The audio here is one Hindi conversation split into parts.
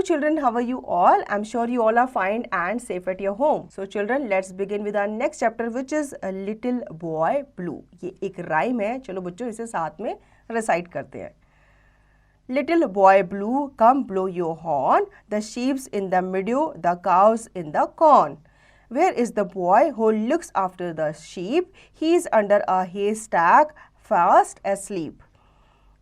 children, how are you all? I'm sure you all are fine and safe at your home. So children, let's begin with our next chapter, which is a Little Boy Blue. ये एक राइम है, चलो बच्चों इसे साथ में रिसाइट करते हैं. Little boy blue, come blow your horn, the sheep's in the meadow, the cows in the corn. Where is the boy who looks after the sheep? He is under a haystack, fast asleep.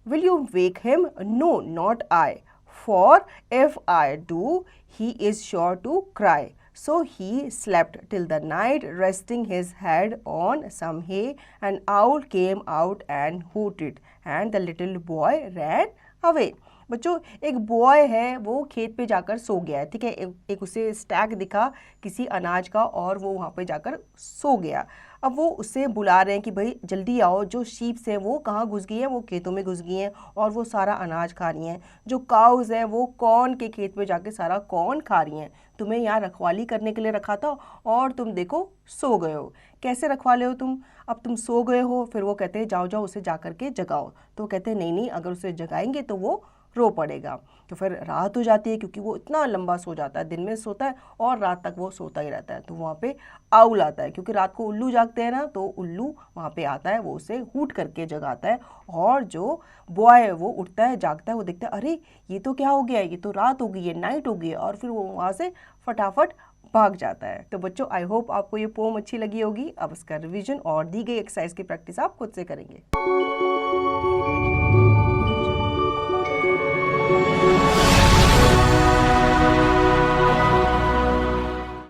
Will you wake him? No, not I. For if I do, he is sure to cry. So he slept till the night, resting his head on some hay. An owl came out and hooted, and the little boy ran away. बच्चों एक बॉय है, वो खेत पे जाकर सो गया है, ठीक है. एक उसे स्टैक दिखा किसी अनाज का और वो वहाँ पे जाकर सो गया. अब वो उससे बुला रहे हैं कि भाई जल्दी आओ, जो शीप्स हैं वो कहाँ घुस गई हैं, वो खेतों में घुस गई हैं और वो सारा अनाज खा रही हैं. जो काउज़ हैं वो कॉर्न के खेत में जाके सारा कॉर्न खा रही हैं. तुम्हें यहाँ रखवाली करने के लिए रखा था और तुम देखो सो गए हो. कैसे रखवाले हो तुम? अब तुम सो गए हो. फिर वो कहते हैं जाओ जाओ उसे जा कर के जगाओ. तो कहते हैं नहीं नहीं, अगर उसे जगाएंगे तो वो रो पड़ेगा. तो फिर रात हो जाती है क्योंकि वो इतना लंबा सो जाता है, दिन में सोता है और रात तक वो सोता ही रहता है. तो वहाँ पे आउल आता है, क्योंकि रात को उल्लू जागते हैं ना, तो उल्लू वहाँ पे आता है, वो उसे हूट करके जगाता है. और जो बॉय है वो उठता है, जागता है, वो देखता है अरे ये तो क्या हो गया है, ये तो रात हो गई है, नाइट हो गई है. और फिर वो वहाँ से फटाफट भाग जाता है. तो बच्चों आई होप आपको ये पोम अच्छी लगी होगी. अब इसका रिवीजन और दी गई एक्सरसाइज की प्रैक्टिस आप खुद से करेंगे.